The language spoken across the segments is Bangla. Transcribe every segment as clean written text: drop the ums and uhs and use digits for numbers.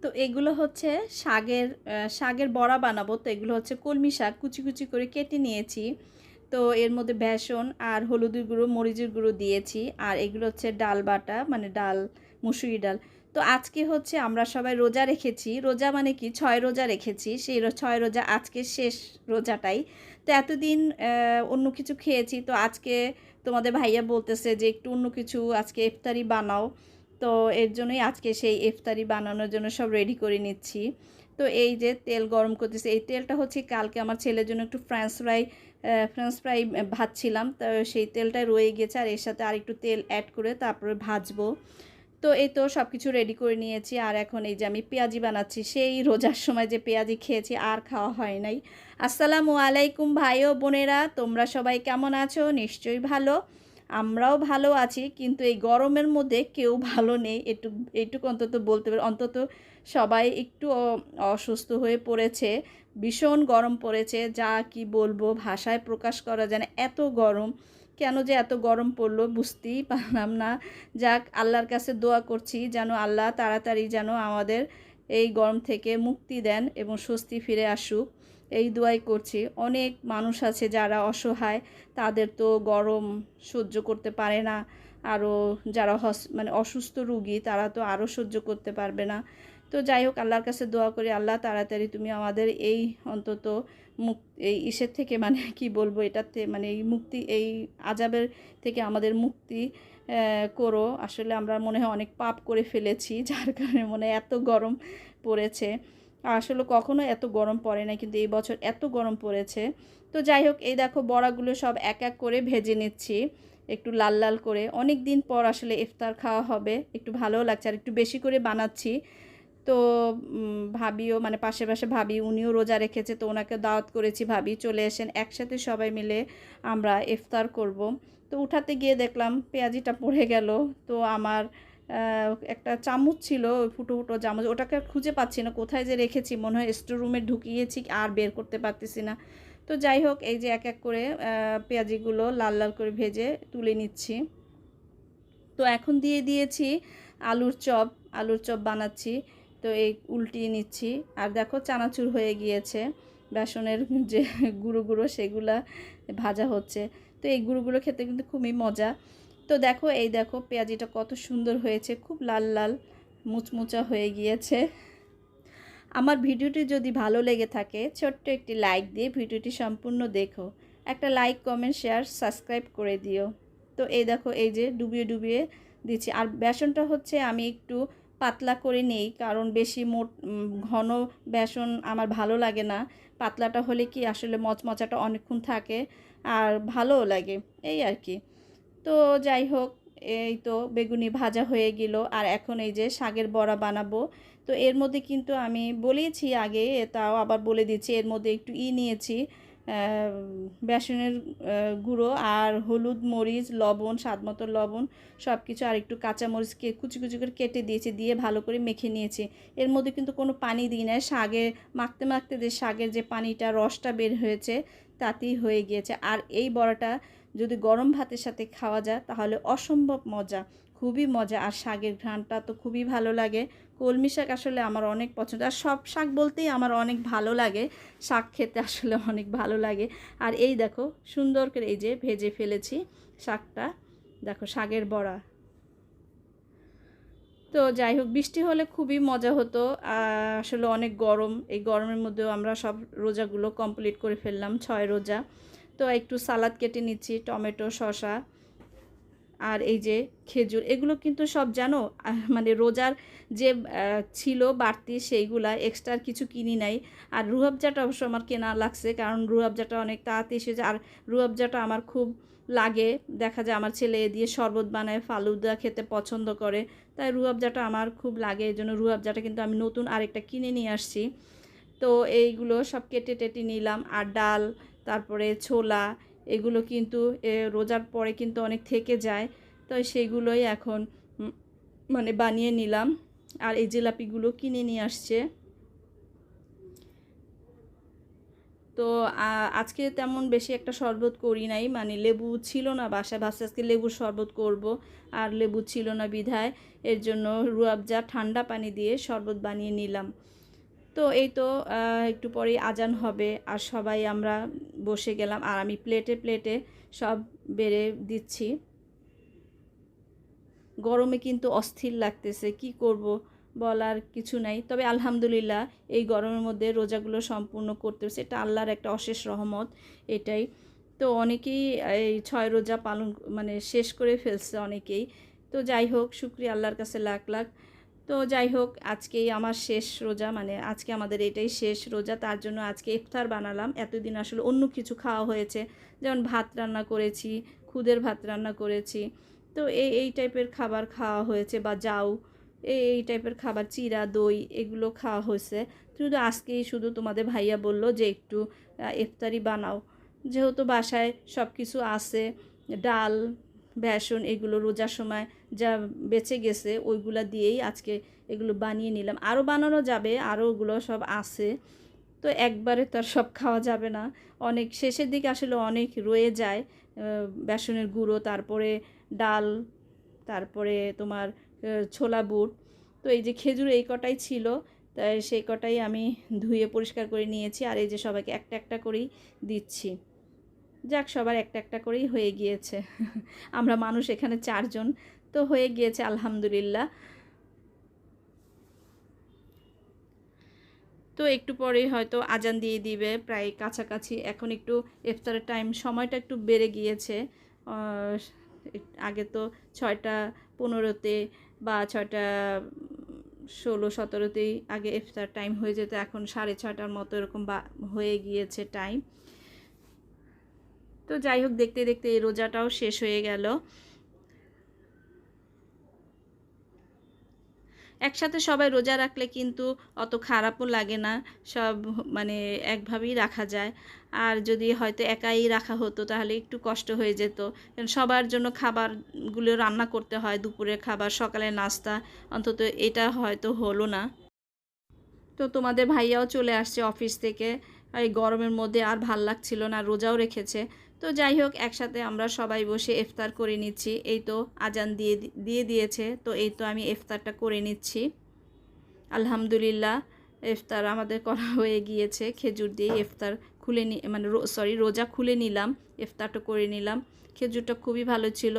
তো এগুলো হচ্ছে শাকের বড়া বানাবো। তো এগুলো হচ্ছে কলমি শাক কুচি কুচি করে কেটে নিয়েছি। তো এর মধ্যে বেসন আর হলুদের গুঁড়ো মরিচের গুঁড়ো দিয়েছি। আর এগুলো হচ্ছে ডাল বাটা, মানে ডাল, মুসুরি ডাল। তো আজকে হচ্ছে আমরা সবাই রোজা রেখেছি। রোজা মানে কি, 6 রোজা রেখেছি। সেই 6 রোজা আজকে শেষ রোজাটাই। তো এতদিন অন্য কিছু খেয়েছি। তো আজকে তোমাদের ভাইয়া বলতেছে যে একটু অন্য কিছু আজকে ইফতারি বানাও। তো এর জন্যই আজকে সেই ইফতারি বানানোর জন্য সব রেডি করে নিচ্ছি। তো এই যে তেল গরম করতেছি, এই তেলটা হচ্ছে কালকে আমার ছেলের জন্য একটু ফ্রেঞ্চ ফ্রাই ভাজছিলাম, তো সেই তেলটাই রয়ে গেছে। আর এর সাথে আর একটু তেল অ্যাড করে তারপরে ভাজবো। তো এই তো সব কিছু রেডি করে নিয়েছি। আর এখন এই যে আমি পেঁয়াজি বানাচ্ছি। সেই রোজার সময় যে পেঁয়াজি খেয়েছি আর খাওয়া হয় নাই। আসসালামু আলাইকুম ভাই ও বোনেরা, তোমরা সবাই কেমন আছো? নিশ্চয়ই ভালো। আমরাও ভালো আছি, কিন্তু এই গরমের মধ্যে কেউ ভালো নেই। এইটুকু অন্তত বলতে পারি। অন্তত সবাই একটু অসুস্থ হয়ে পড়েছে। ভীষণ গরম পড়েছে, যা কি বলবো, ভাষায় প্রকাশ করা যায় না, এত গরম। কেন যে এত গরম পড়লো বুঝতেই পারলাম না। যাক, আল্লাহর কাছে দোয়া করছি যেন আল্লাহ তাড়াতাড়ি যেন আমাদের এই গরম থেকে মুক্তি দেন এবং স্বস্তি ফিরে আসুক, এই দোয়াই করছি। অনেক মানুষ আছে যারা অসহায়, তাদের তো গরম সহ্য করতে পারে না। আরও যারা মানে অসুস্থ রুগী, তারা তো আরও সহ্য করতে পারবে না। তো যাই হোক, আল্লাহর কাছে দোয়া করি, আল্লাহ তাড়াতাড়ি তুমি আমাদের এই অন্তত এই ইসের থেকে, মানে কি বলবো, এটাতে মানে এই মুক্তি, এই আযাবের থেকে আমাদের মুক্তি করো। আসলে আমরা মনে হয় অনেক পাপ করে ফেলেছি, যার কারণে মনে হয় এত গরম পড়েছে। আসলে কখনো এত গরম পড়ে না, কিন্তু এই বছর এত গরম পড়েছে। তো যাই হোক, এই দেখো বড়াগুলো সব এক এক করে ভেজে নিচ্ছি একটু লাল লাল করে। অনেক দিন পর আসলে ইফতার খাওয়া হবে, একটু ভালোও লাগছে। আর একটু বেশি করে বানাচ্ছি। তো ভাবিও, মানে পাশে পাশে ভাবি, উনিও রোজা রেখেছে, তো ওনাকে দাওয়াত করেছি, ভাবি চলে এসেন, একসাথে সবাই মিলে আমরা ইফতার করব। তো উঠাতে গিয়ে দেখলাম পেঁয়াজিটা পড়ে গেল। তো আমার একটা চামচ ছিল, ওই ফুটো ফুটো চামচ, ওটাকে খুঁজে পাচ্ছি না, কোথায় যে রেখেছি, মনে হয় স্টোর রুমে ঢুকিয়েছি আর বের করতে পারতেছি না। তো যাই হোক, এই যে এক এক করে পেঁয়াজিগুলো লাল লাল করে ভেজে তুলে নিচ্ছি। তো এখন দিয়ে দিয়েছি আলুর চপ বানাচ্ছি। তো এই উল্টিয়ে নিচ্ছি। আর দেখো চানাচুর হয়ে গিয়েছে, বেসনের যে গুঁড়ো গুঁড়ো সেগুলা ভাজা হচ্ছে। তো এই গুঁড়োগুলো খেতে কিন্তু খুবই মজা। তো দেখো, এই দেখো পেঁয়াজিটা কত সুন্দর হয়েছে, খুব লাল লাল মুচমুচা হয়ে গিয়েছে। আমার ভিডিওটি যদি ভালো লেগে থাকে, ছোট্ট একটি লাইক দিয়ে ভিডিওটি সম্পূর্ণ দেখো। একটা লাইক, কমেন্ট, শেয়ার, সাবস্ক্রাইব করে দিও। তো এই দেখো, এই যে ডুবিয়ে ডুবিয়ে দিচ্ছি। আর বেসনটা হচ্ছে আমি একটু পাতলা করে নেই, কারণ বেশি ঘন বেসন আমার ভালো লাগে না। পাতলাটা হলে কি আসলে মচমচাটা অনেকক্ষণ থাকে আর ভালোও লাগে, এই আর কি। তো যাই হোক, এই তো বেগুনি ভাজা হয়ে গেল। আর এখন এই যে শাকের বড়া বানাবো। তো এর মধ্যে কিন্তু আমি বলেছি আগে, তাও আবার বলে দিচ্ছি, এর মধ্যে একটু নিয়েছি বেসনের গুঁড়ো, আর হলুদ, মরিচ, লবণ, স্বাদমতো লবণ, সব কিছু, আর একটু কাঁচামরিচকে কুচি কুচি করে কেটে দিয়েছি, দিয়ে ভালো করে মেখে নিয়েছি। এর মধ্যে কিন্তু কোনো পানি দিই না, শাকে মাখতে মাখতে যে শাকের যে পানিটা, রসটা বের হয়েছে, তাতেই হয়ে গিয়েছে। আর এই বড়াটা যদি গরম ভাতের সাথে খাওয়া যায় তাহলে অসম্ভব মজা, খুবই মজা। আর শাকের ঘ্রাণটা তো খুবই ভালো লাগে। কলমি শাক আসলে আমার অনেক পছন্দ, আর সব শাক বলতেই আমার অনেক ভালো লাগে, শাক খেতে আসলে অনেক ভালো লাগে। আর এই দেখো সুন্দর করে এই যে ভেজে ফেলেছি শাকটা, দেখো শাকের বড়া। তো যাই হোক, বৃষ্টি হলে খুবই মজা হতো। আসলে অনেক গরম, এই গরমের মধ্যেও আমরা সব রোজাগুলো কমপ্লিট করে ফেললাম, 6 রোজা। তো একটু সালাদ কেটে নিচ্ছি, টমেটো, শসা, আর এই যে খেজুর। এগুলো কিন্তু সব জানো, মানে রোজার যে ছিল বাড়তি, সেইগুলা এক্সট্রা কিছু কিনি নাই। আর রুয়াবজাটা অবশ্য আমার কেনা লাগছে, কারণ রুয়াবজাটা অনেক তাড়াতাড়ি এসেছে। আর রুয়াবজাটা আমার খুব লাগে, দেখা যায় আমার ছেলে এ দিয়ে শরবত বানায়, ফালুদা খেতে পছন্দ করে, তাই রুয়াবজাটা আমার খুব লাগে। এই জন্য রুয়াবজাটা কিন্তু আমি নতুন আরেকটা কিনে নিয়ে আসছি। তো এইগুলো সব কেটে টেটে নিলাম। আর ডাল, তারপরে ছোলা, এগুলো কিন্তু রোজার পরে কিন্তু অনেক থেকে যায়, তো সেগুলোই এখন মানে বানিয়ে নিলাম। আর এই জিলাপিগুলো কিনে নিয়ে আসছে। তো আজকে তেমন বেশি একটা শরবত করি নাই, মানে লেবু ছিল না বাসায়, ভাবছি আজকে লেবুর শরবত করব, আর লেবু ছিল না বিধায় এর জন্য রুয়াবজা ঠান্ডা পানি দিয়ে শরবত বানিয়ে নিলাম। তো এই তো একটু পরেই আজান হবে আর সবাই আমরা বসে গেলাম, আর আমি প্লেটে প্লেটে সব বেড়ে দিচ্ছি। গরমে কিন্তু অস্থির লাগতেছে, কি করব বলার কিছু নাই। তবে আলহামদুলিল্লাহ এই গরমের মধ্যে রোজাগুলো সম্পূর্ণ করতে হচ্ছে, এটা আল্লাহর একটা অশেষ রহমত এটাই। তো অনেকেই এই 6 রোজা পালন মানে শেষ করে ফেলছে অনেকেই। তো যাই হোক, শুকরিয়া আল্লাহর কাছে লাখ লাখ। তো যাই হোক, আজকেই আমার শেষ রোজা, মানে আজকে আমাদের এটাই শেষ রোজা, তার জন্য আজকে ইফতার বানালাম। এতদিন আসলে অন্য কিছু খাওয়া হয়েছে, যেমন ভাত রান্না করেছি, খুদের ভাত রান্না করেছি, তো এই টাইপের খাবার খাওয়া হয়েছে, বা যাও এই টাইপের খাবার, চিরা দই এগুলো খাওয়া হয়েছে। শুধু আজকেই শুধু তোমাদের ভাইয়া বলল যে একটু ইফতারি বানাও, যেহেতু বাসায় সব কিছু আছে, ডাল বেসন এগুলো রোজার সময় যা বেঁচে গেছে ওইগুলা দিয়েই আজকে এগুলো বানিয়ে নিলাম। আরও বানানো যাবে, আরও ওগুলো সব আছে, তো একবারে তো আর সব খাওয়া যাবে না, অনেক শেষের দিকে আসলে অনেক রয়ে যায়। বেসনের গুঁড়ো, তারপরে ডাল, তারপরে তোমার ছোলা বুট। তো এই যে খেজুর এই কটাই ছিল, তাই সেই কটাই আমি ধুয়ে পরিষ্কার করে নিয়েছি, আর এই যে সবাইকে একটা একটা করেই দিচ্ছি। যাক, সবার একটা একটা করেই হয়ে গিয়েছে। আমরা মানুষ এখানে 4 জন, তো হয়ে গিয়েছে আলহামদুলিল্লাহ। তো একটু পরেই হয়তো আজান দিয়ে দিবে, প্রায় কাছাকাছি। এখন একটু ইফতারের টাইম সময়টা একটু বেড়ে গিয়েছে। আগে তো 6টা 15-তে বা 6টা 16-17তেই আগে ইফতার টাইম হয়ে যেত, এখন 6:30টার মতো এরকম হয়ে গিয়েছে টাইম। তো যাই হোক, দেখতে দেখতে এই রোজাটাও শেষ হয়ে গেল। একসাথে সবাই রোজা রাখলে কিন্তু অত খারাপও লাগে না, সব মানে একভাবেই রাখা যায়। আর যদি হয়তো একাই রাখা হতো তাহলে একটু কষ্ট হয়ে যেত, কারণ সবার জন্য খাবারগুলো রান্না করতে হয়, দুপুরের খাবার, সকালের নাস্তা, অন্তত এটা হয়তো হলো না। তো তোমাদের ভাইয়াও চলে আসছে অফিস থেকে, এই গরমের মধ্যে আর ভাল লাগছিল না, রোজাও রেখেছে। তো যাই হোক, একসাথে আমরা সবাই বসে ইফতার করে নিচ্ছি। এই তো আজান দিয়ে দিয়েছে, তো এই তো আমি ইফতারটা করে নিচ্ছি। আলহামদুলিল্লাহ ইফতার আমাদের করা হয়ে গিয়েছে, খেজুর দিয়ে ইফতার খুলে মানে রোজা খুলে নিলাম, ইফতারটা করে নিলাম। খেজুরটা খুবই ভালো ছিল।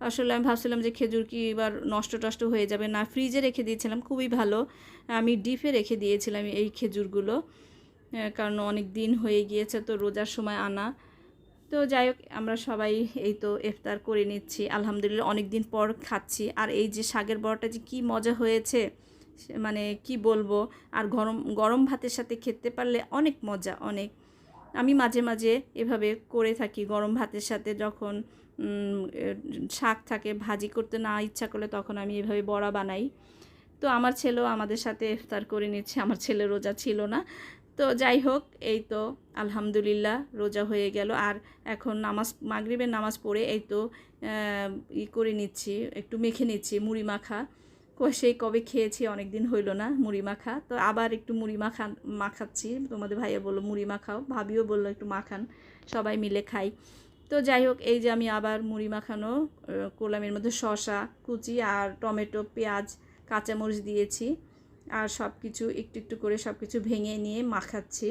আসলে আমি ভাবছিলাম যে খেজুর কি এবার নষ্ট টষ্ট হয়ে যাবে, না, ফ্রিজে রেখে দিয়েছিলাম, খুবই ভালো। আমি ডিপে রেখে দিয়েছিলাম এই খেজুরগুলো, কারণ অনেক দিন হয়ে গিয়েছে তো রোজার সময় আনা। তো যাই হোক, আমরা সবাই এই তো ইফতার করে নিচ্ছি, আলহামদুলিল্লাহ অনেক দিন পর খাচ্ছি। আর এই যে শাকের বড়াটা যে কী মজা হয়েছে, মানে কি বলবো। আর গরম গরম ভাতের সাথে খেতে পারলে অনেক মজা, অনেক। আমি মাঝে মাঝে এভাবে করে থাকি, গরম ভাতের সাথে যখন শাক থাকে, ভাজি করতে না ইচ্ছা করলে তখন আমি এভাবে বড়া বানাই। তো আমার ছেলেও আমাদের সাথে ইফতার করে নিচ্ছে, আমার ছেলে রোজা ছিল না। তো যাই হোক, এই তো আলহামদুলিল্লাহ রোজা হয়ে গেল। আর এখন মাগরিবের নামাজ পড়ে এই তো করে নিচ্ছি, একটু মেখে নিচ্ছি মুড়ি মাখা। সেই কবে খেয়েছি, অনেক দিন হইল না মুড়ি মাখা, তো আবার একটু মুড়ি মাখাচ্ছি। তোমাদের ভাইয়া বললো মুড়ি মাখাও, ভাবিও বললো একটু মাখান, সবাই মিলে খাই। তো যাই হোক, এই যে আমি আবার মুড়ি মাখানো করলাম, এর মধ্যে শসা কুচি আর টমেটো, পেঁয়াজ, কাঁচামরিচ দিয়েছি, আর সব কিছু একটু একটু করে সব কিছু ভেঙে নিয়ে মাখাচ্ছি।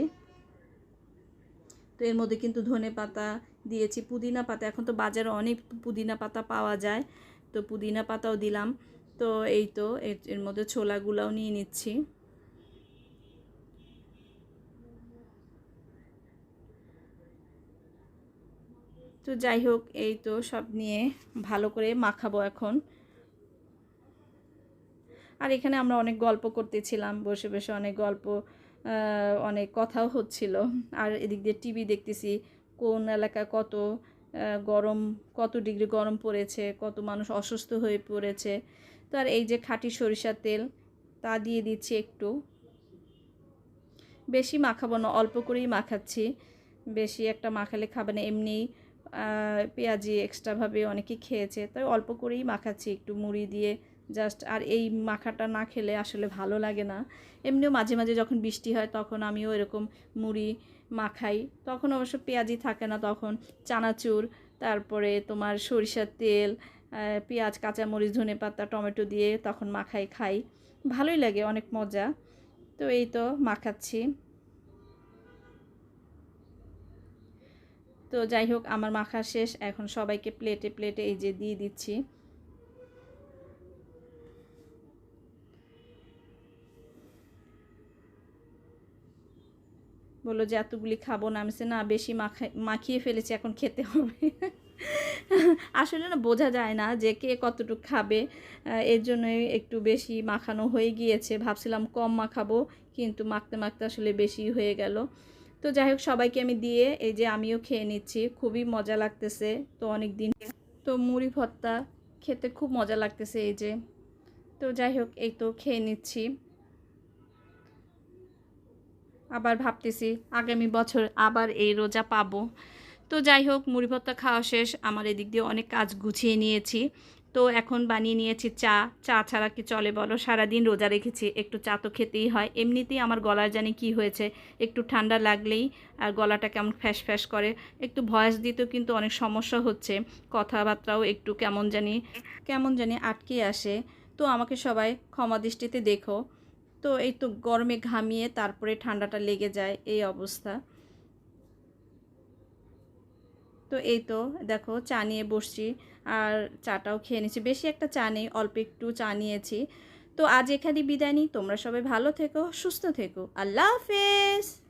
তো এর মধ্যে কিন্তু ধনে পাতা দিয়েছি, পুদিনা পাতা, এখন তো বাজারে অনেক পুদিনা পাতা পাওয়া যায়, তো পুদিনা পাতাও দিলাম। তো এই তো এর মধ্যে ছোলাগুলাও নিয়ে নিচ্ছি। তো যাই হোক, এই তো সব নিয়ে ভালো করে মাখাবো এখন। আর এখানে আমরা অনেক গল্প করতেছিলাম, বসে বসে অনেক গল্প, অনেক কথাও হচ্ছিল। আর এদিক দিয়ে টিভি দেখতেছি, কোন এলাকায় গরম, কত ডিগ্রি গরম পড়েছে, কত মানুষ অসুস্থ হয়ে পড়েছে। তো আর এই যে খাঁটি সরিষার তেল, তা দিয়ে দিচ্ছি একটু, বেশি মাখাবো না, অল্প করেই মাখাচ্ছি, বেশি একটা মাখালে খাবে না, এমনি পেঁয়াজি এক্সট্রাভাবে অনেকেই খেয়েছে, তাই অল্প করেই মাখাচ্ছি, একটু মুড়ি দিয়ে জাস্ট। আর এই মাখাটা না খেলে আসলে ভালো লাগে না। এমনিও মাঝে মাঝে যখন বৃষ্টি হয় তখন আমিও এরকম মুড়ি মাখাই, তখন অবশ্য পেঁয়াজি থাকে না, তখন চানাচুর, তারপরে তোমার সরিষার তেল, পেঁয়াজ, কাঁচামরিচ, ধনেপাতা, টমেটো দিয়ে তখন মাখাই খাই, ভালোই লাগে, অনেক মজা। তো এই তো মাখাচ্ছি। তো যাই হোক, আমার মাখা শেষ, এখন সবাইকে প্লেটে প্লেটে এই যে দিয়ে দিচ্ছি। বললো যে এতগুলি খাবো না, আমি না বেশি মাখিয়ে ফেলেছি, এখন খেতে হবে। আসলে না বোঝা যায় না যে কে কতটুকু খাবে, এর জন্যই একটু বেশি মাখানো হয়ে গিয়েছে। ভাবছিলাম কম মাখাবো, কিন্তু মাখতে মাখতে আসলে বেশি হয়ে গেল। তো যাই হোক, সবাইকে আমি দিয়ে এই যে আমিও খেয়ে নিচ্ছি, খুবই মজা লাগতেছে। তো অনেক দিন তো মুড়ি ভর্তা খেতে খুব মজা লাগতেছে এই যে। তো যাই হোক, এই তো খেয়ে নিচ্ছি। আবার ভাবতেছি আগামী বছর আবার এই রোজা পাবো। তো যাই হোক, মুড়ি ভর্তা খাওয়া শেষ, আমার এদিক দিয়ে অনেক কাজ গুছিয়ে নিয়েছি। তো এখন বানিয়ে নিয়েছি চা। চা ছাড়া কি চলে বলো? সারাদিন রোজা রেখেছি, একটু চা তো খেতেই হয়। এমনিতেই আমার গলার জানি কি হয়েছে, একটু ঠান্ডা লাগলেই আর গলাটা কেমন ফ্যাস ফ্যাস করে। একটু ভয়েস দিতেও কিন্তু অনেক সমস্যা হচ্ছে, কথাবার্তাও একটু কেমন জানি আটকে আসে। তো আমাকে সবাই ক্ষমা দৃষ্টিতে দেখো। তো এই তো গরমে ঘামিয়ে তারপরে ঠান্ডাটা লেগে যায়, এই অবস্থা। তো এই তো দেখো চা নিয়ে বসছি, আর চাটাও খেয়ে নিচ্ছি। বেশি একটা চা নেই, অল্প একটু চা নিয়েছি। তো আজ এখানেই বিদায় নিই। তোমরা সবাই ভালো থেকো, সুস্থ থেকো। আল্লাহ হাফেজ।